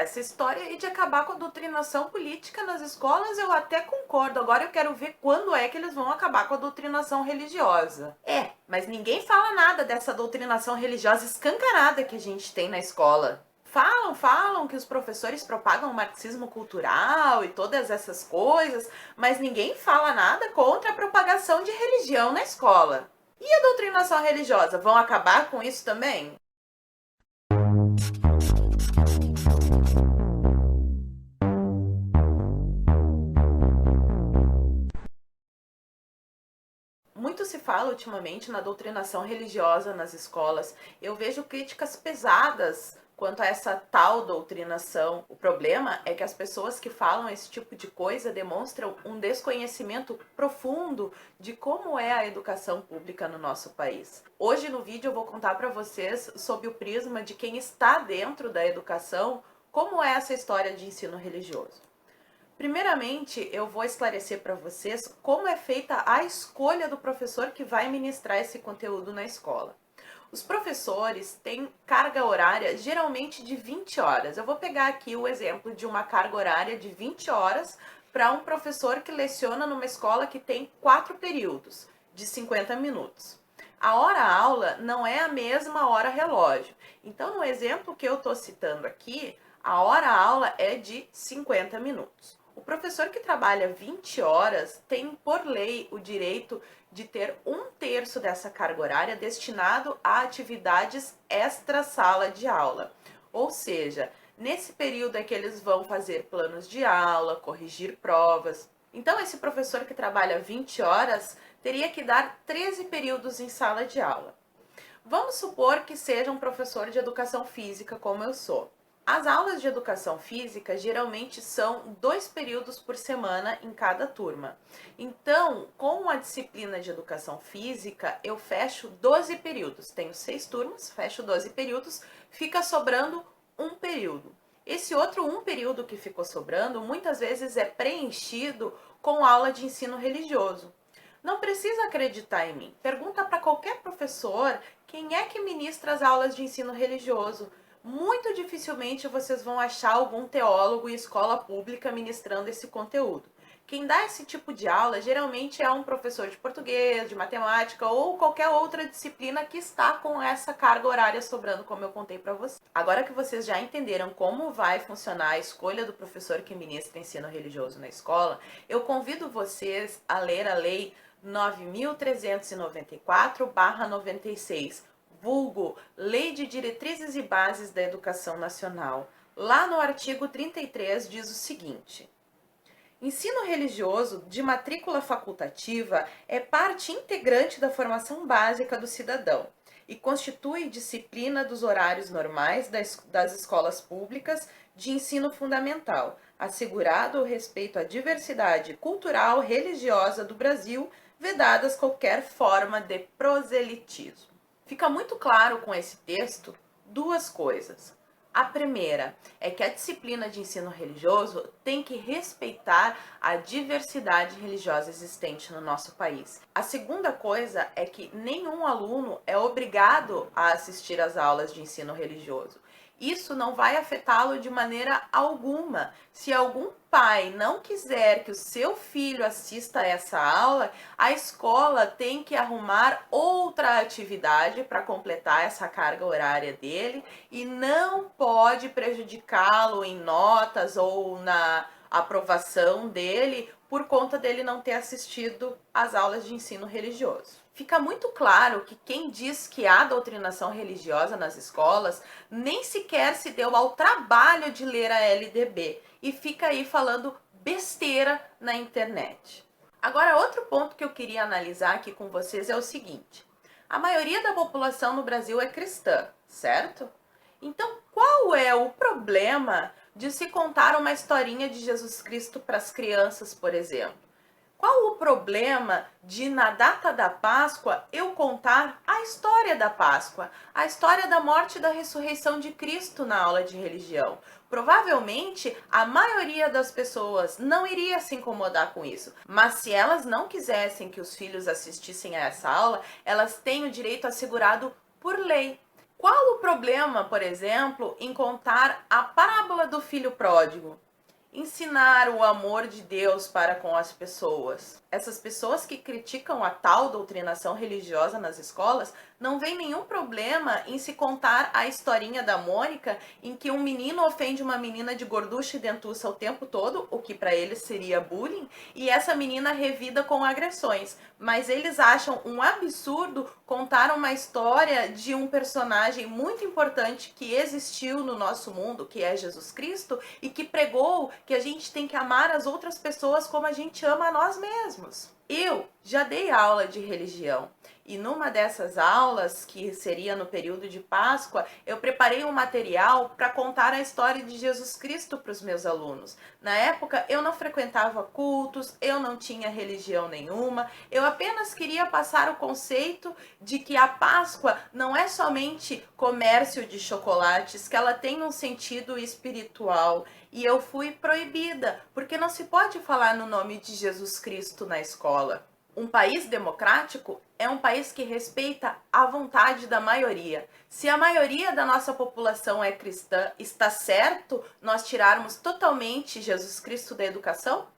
essa história e de acabar com a doutrinação política nas escolas, eu até concordo. Agora eu quero ver quando é que eles vão acabar com a doutrinação religiosa. Mas ninguém fala nada dessa doutrinação religiosa escancarada que a gente tem na escola. Falam que os professores propagam o marxismo cultural e todas essas coisas, mas ninguém fala nada contra a propagação de religião na escola. E a doutrinação religiosa? Vão acabar com isso também? Muito se fala ultimamente na doutrinação religiosa nas escolas. Eu vejo críticas pesadas quanto a essa tal doutrinação. O problema é que as pessoas que falam esse tipo de coisa demonstram um desconhecimento profundo de como é a educação pública no nosso país. Hoje no vídeo eu vou contar para vocês, sob o prisma de quem está dentro da educação, como é essa história de ensino religioso. Primeiramente, eu vou esclarecer para vocês como é feita a escolha do professor que vai ministrar esse conteúdo na escola. Os professores têm carga horária geralmente de 20 horas. Eu vou pegar aqui o exemplo de uma carga horária de 20 horas para um professor que leciona numa escola que tem 4 períodos, de 50 minutos. A hora-aula não é a mesma hora-relógio. Então, no exemplo que eu estou citando aqui, a hora-aula é de 50 minutos. O professor que trabalha 20 horas tem, por lei, o direito de ter 1/3 dessa carga horária destinado a atividades extra-sala de aula. Ou seja, nesse período é que eles vão fazer planos de aula, corrigir provas. Então, esse professor que trabalha 20 horas teria que dar 13 períodos em sala de aula. Vamos supor que seja um professor de educação física, como eu sou. As aulas de educação física geralmente são 2 períodos por semana em cada turma. Então, com a disciplina de educação física, eu fecho 12 períodos. Tenho 6 turmas, fecho 12 períodos, fica sobrando um período. Esse outro período que ficou sobrando, muitas vezes é preenchido com aula de ensino religioso. Não precisa acreditar em mim. Pergunta para qualquer professor quem é que ministra as aulas de ensino religioso. Muito dificilmente vocês vão achar algum teólogo em escola pública ministrando esse conteúdo. Quem dá esse tipo de aula geralmente é um professor de português, de matemática ou qualquer outra disciplina que está com essa carga horária sobrando, como eu contei para vocês. Agora que vocês já entenderam como vai funcionar a escolha do professor que ministra ensino religioso na escola, eu convido vocês a ler a Lei 9.394/96, vulgo Lei de Diretrizes e Bases da Educação Nacional. Lá no artigo 33 diz o seguinte: ensino religioso de matrícula facultativa é parte integrante da formação básica do cidadão e constitui disciplina dos horários normais das escolas públicas de ensino fundamental, assegurado o respeito à diversidade cultural religiosa do Brasil, vedadas qualquer forma de proselitismo. Fica muito claro com esse texto duas coisas. A primeira é que a disciplina de ensino religioso tem que respeitar a diversidade religiosa existente no nosso país. A segunda coisa é que nenhum aluno é obrigado a assistir às aulas de ensino religioso. Isso não vai afetá-lo de maneira alguma. Se algum pai não quiser que o seu filho assista a essa aula, a escola tem que arrumar outra atividade para completar essa carga horária dele e não pode prejudicá-lo em notas ou na aprovação dele por conta dele não ter assistido às aulas de ensino religioso. Fica muito claro que quem diz que há doutrinação religiosa nas escolas nem sequer se deu ao trabalho de ler a LDB e fica aí falando besteira na internet. Agora, outro ponto que eu queria analisar aqui com vocês é o seguinte: a maioria da população no Brasil é cristã, certo? Então, qual é o problema de se contar uma historinha de Jesus Cristo para as crianças, por exemplo? Qual o problema de, na data da Páscoa, eu contar a história da Páscoa, a história da morte e da ressurreição de Cristo na aula de religião? Provavelmente, a maioria das pessoas não iria se incomodar com isso, mas se elas não quisessem que os filhos assistissem a essa aula, elas têm o direito assegurado por lei. Qual o problema, por exemplo, em contar a parábola do filho pródigo? Ensinar o amor de Deus para com as pessoas. Essas pessoas que criticam a tal doutrinação religiosa nas escolas não veem nenhum problema em se contar a historinha da Mônica, em que um menino ofende uma menina de gorducha e dentuça o tempo todo, o que para eles seria bullying, e essa menina revida com agressões. Mas eles acham um absurdo contar uma história de um personagem muito importante que existiu no nosso mundo, que é Jesus Cristo, e que pregou que a gente tem que amar as outras pessoas como a gente ama a nós mesmos. Eu já dei aula de religião e numa dessas aulas, que seria no período de Páscoa, eu preparei um material para contar a história de Jesus Cristo para os meus alunos. Na época, eu não frequentava cultos, eu não tinha religião nenhuma, eu apenas queria passar o conceito de que a Páscoa não é somente comércio de chocolates, que ela tem um sentido espiritual. E eu fui proibida, porque não se pode falar no nome de Jesus Cristo na escola. Um país democrático é um país que respeita a vontade da maioria. Se a maioria da nossa população é cristã, está certo nós tirarmos totalmente Jesus Cristo da educação?